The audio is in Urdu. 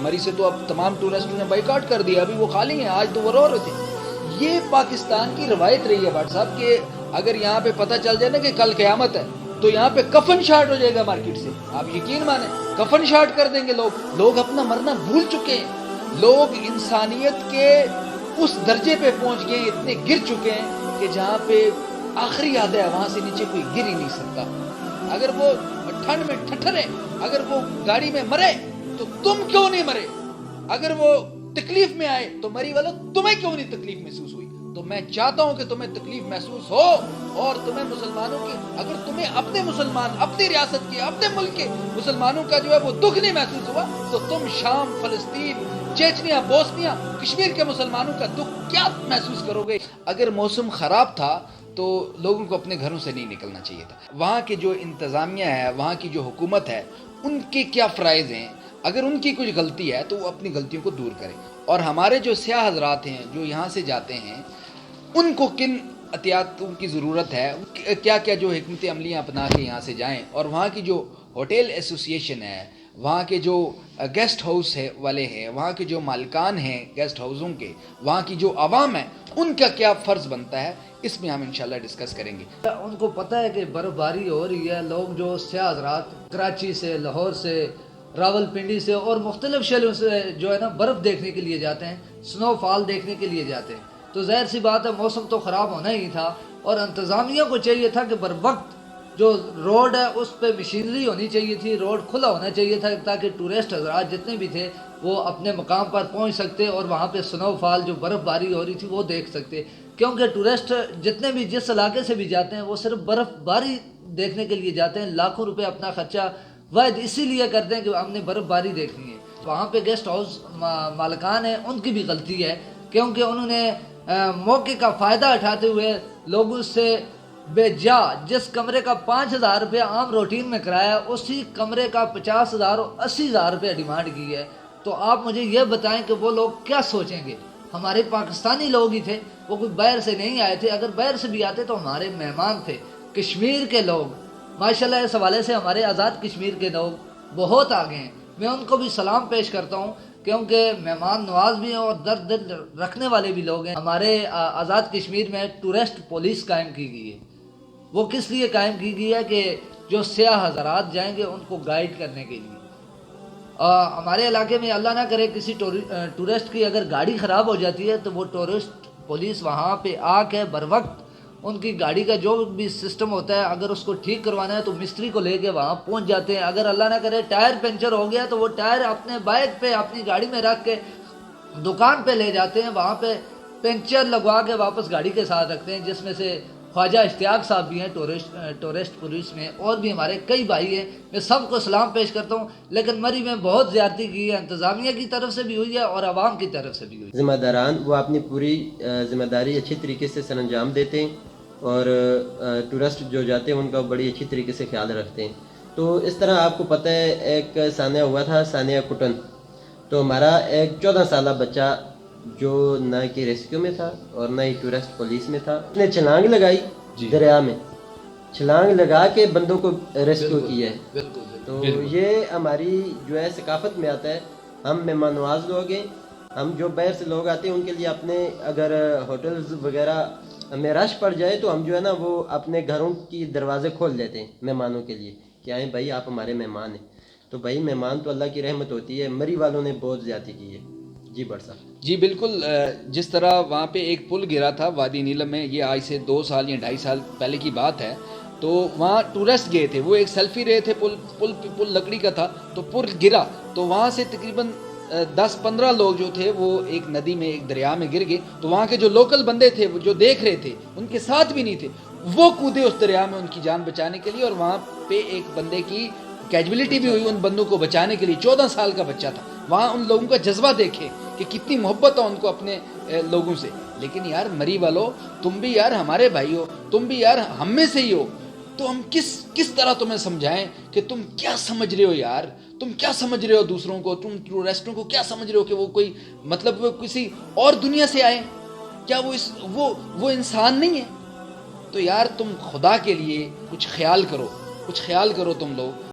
مری سے تو اب تمام ٹورسٹوں نے بائیکاٹ کر دیا، ابھی وہ خالی ہیں، آج تو وہ رو رہے تھے۔ یہ پاکستان کی روایت رہی ہے بھٹ صاحب کہ اگر یہاں پہ پتہ چل جائے نا کہ کل قیامت ہے تو یہاں پہ کفن شارٹ ہو جائے گا مارکیٹ سے، آپ یقین مانیں کفن شارٹ کر دیں گے لوگ اپنا مرنا بھول چکے ہیں، لوگ انسانیت کے اس درجے پہ پہنچ گئے، اتنے گر چکے ہیں کہ جہاں پہ آخری حد ہے وہاں سے نیچے کوئی گر ہی نہیں سکتا۔ اگر وہ ٹھنڈ میں ٹھٹھرے، اگر وہ گاڑی میں مرے تو تم کیوں نہیں مرے؟ اگر وہ تکلیف میں آئے تو مری والو تمہیں کیوں نہیں تکلیف محسوس ہوئی؟ تو میں چاہتا ہوں کہ تمہیں تکلیف محسوس ہو، اور تمہیں مسلمانوں کی، اگر تمہیں اپنے مسلمان، اپنی ریاست کے، اپنے ملک کے مسلمانوں کا جو ہے وہ دکھ نہیں محسوس ہوا تو تم شام، فلسطین، چیچنیا، بوسنیا، کشمیر کے مسلمانوں کا دکھ کیا محسوس کرو گے؟ اگر موسم خراب تھا تو لوگوں کو اپنے گھروں سے نہیں نکلنا چاہیے تھا۔ وہاں کی جو انتظامیہ ہے، وہاں کی جو حکومت ہے، ان کے کیا فرائض ہیں؟ اگر ان کی کچھ غلطی ہے تو وہ اپنی غلطیوں کو دور کریں، اور ہمارے جو سیاح حضرات ہیں جو یہاں سے جاتے ہیں ان کو کن احتیاطوں کی ضرورت ہے، کیا کیا جو حکمت عملیاں اپنا کے یہاں سے جائیں، اور وہاں کی جو ہوٹل ایسوسیشن ہے، وہاں کے جو گیسٹ ہاؤس ہے والے ہیں، وہاں کے جو مالکان ہیں گیسٹ ہاؤسوں کے، وہاں کی جو عوام ہے، ان کا کیا فرض بنتا ہے، اس میں ہم انشاءاللہ ڈسکس کریں گے۔ ان کو پتہ ہے کہ برف باری ہو رہی ہے، لوگ جو سیاح حضرات کراچی سے، لاہور سے، راول پنڈی سے اور مختلف شہروں سے جو ہے نا برف دیکھنے کے لیے جاتے ہیں، سنو فال دیکھنے کے لیے جاتے ہیں، تو ظاہر سی بات ہے موسم تو خراب ہونا ہی تھا، اور انتظامیہ کو چاہیے تھا کہ بر وقت جو روڈ ہے اس پہ مشینری ہونی چاہیے تھی، روڈ کھلا ہونا چاہیے تھا تاکہ ٹورسٹ حضرات جتنے بھی تھے وہ اپنے مقام پر پہنچ سکتے اور وہاں پہ سنو فال جو برف باری ہو رہی تھی وہ دیکھ سکتے، کیونکہ ٹورسٹ جتنے بھی جس علاقے سے بھی جاتے ہیں وہ صرف برف باری دیکھنے کے لیے جاتے ہیں، لاکھوں روپے اپنا خرچہ واحد اسی لیے کرتے ہیں کہ ہم نے برف باری دیکھنی ہے۔ وہاں پہ گیسٹ ہاؤس مالکان ہیں، ان کی بھی غلطی ہے، کیونکہ انہوں نے موقع کا فائدہ اٹھاتے ہوئے لوگوں سے بے جا جس کمرے کا 5,000 روپیہ عام روٹین میں کرایا، اسی کمرے کا 50,000 اور 80,000 روپیہ ڈیمانڈ کی ہے۔ تو آپ مجھے یہ بتائیں کہ وہ لوگ کیا سوچیں گے؟ ہمارے پاکستانی لوگ ہی تھے، وہ کوئی باہر سے نہیں آئے تھے، اگر باہر سے بھی آتے تو ہمارے مہمان تھے، کشمیر کے لوگ ماشاءاللہ اس حوالے سے ہمارے آزاد کشمیر کے لوگ بہت آگے ہیں، میں ان کو بھی سلام پیش کرتا ہوں کیونکہ مہمان نواز بھی ہیں اور درد دل رکھنے والے بھی لوگ ہیں۔ ہمارے آزاد کشمیر میں ٹورسٹ پولیس قائم کی گئی ہے، وہ کس لیے قائم کی گئی ہے کہ جو سیاح حضرات جائیں گے ان کو گائیڈ کرنے کے لیے۔ ہمارے علاقے میں اللہ نہ کرے کسی ٹورسٹ کی اگر گاڑی خراب ہو جاتی ہے تو وہ ٹورسٹ پولیس وہاں پہ آ کے بر وقت ان کی گاڑی کا جو بھی سسٹم ہوتا ہے اگر اس کو ٹھیک کروانا ہے تو مستری کو لے کے وہاں پہنچ جاتے ہیں۔ اگر اللہ نہ کرے ٹائر پنچر ہو گیا تو وہ ٹائر اپنے بائک پہ اپنی گاڑی میں رکھ کے دکان پہ لے جاتے ہیں، وہاں پہ پنچر لگوا کے واپس گاڑی کے ساتھ رکھتے ہیں، جس میں سے خواجہ اشتیاق صاحب بھی ہیں ٹورسٹ پولیس میں، اور بھی ہمارے کئی بھائی ہیں، میں سب کو سلام پیش کرتا ہوں۔ لیکن مری میں بہت زیادتی کی ہے، انتظامیہ کی طرف سے بھی ہوئی ہے اور عوام کی طرف سے بھی ہوئی ہے۔ ذمہ داران وہ اپنی پوری ذمہ داری اچھی طریقے سے سر انجام دیتے ہیں، اور ٹورسٹ جو جاتے ہیں ان کا بڑی اچھی طریقے سے خیال رکھتے ہیں۔ تو اس طرح آپ کو پتہ ہے ایک ثانیہ ہوا تھا، ثانیہ کٹن، تو ہمارا ایک 14 سالہ بچہ جو نہ کہ ریسکیو میں تھا اور نہ ہی ٹورسٹ پولیس میں تھا، اس نے چھلانگ لگائی دریا میں، چھلانگ لگا کے بندوں کو ریسکیو کیا ہے۔ تو یہ ہماری جو ہے ثقافت میں آتا ہے، ہم مہمان نواز لوگ ہیں، ہم جو باہر سے لوگ آتے ہیں ان کے لیے اپنے اگر ہوٹلز وغیرہ میں رش پڑ جائے تو ہم جو ہے نا وہ اپنے گھروں کی دروازے کھول دیتے ہیں مہمانوں کے لیے کہ آئیں بھائی آپ ہمارے مہمان ہیں۔ تو بھائی مہمان تو اللہ کی رحمت ہوتی ہے، مری والوں نے بہت زیادتی کی ہے۔ جی بڑھ صاحب جی بالکل، جس طرح وہاں پہ ایک پل گرا تھا وادی نیلم میں، یہ آج سے 2 سال یا 2.5 سال پہلے کی بات ہے، تو وہاں ٹورسٹ گئے تھے، وہ ایک سیلفی رہے تھے، پل لکڑی کا تھا، تو پل گرا تو وہاں سے تقریباً 10-15 لوگ جو تھے وہ ایک ندی میں، ایک دریا میں گر گئے، تو وہاں کے جو لوکل بندے تھے وہ جو دیکھ رہے تھے ان کے ساتھ بھی نہیں تھے، وہ کودے اس دریا میں ان کی جان بچانے کے لیے، اور وہاں پہ ایک بندے کی کیجویلٹی بھی ہوئی ان بندوں کو بچانے کے لیے، 14 سال کا بچہ تھا۔ وہاں ان لوگوں کا جذبہ دیکھے کہ کتنی محبت ہے ان کو اپنے لوگوں سے۔ لیکن یار مری والو، تم بھی یار ہمارے بھائی ہو، تم بھی یار ہم میں سے ہی ہو، تو ہم کس طرح تمہیں سمجھائیں کہ تم کیا سمجھ رہے ہو یار، تم کیا سمجھ رہے ہو دوسروں کو، تم ٹورسٹوں کو کیا سمجھ رہے ہو کہ وہ کوئی مطلب وہ کسی اور دنیا سے آئے، کیا وہ انسان نہیں ہے؟ تو یار تم خدا کے لیے کچھ خیال کرو تم لوگ۔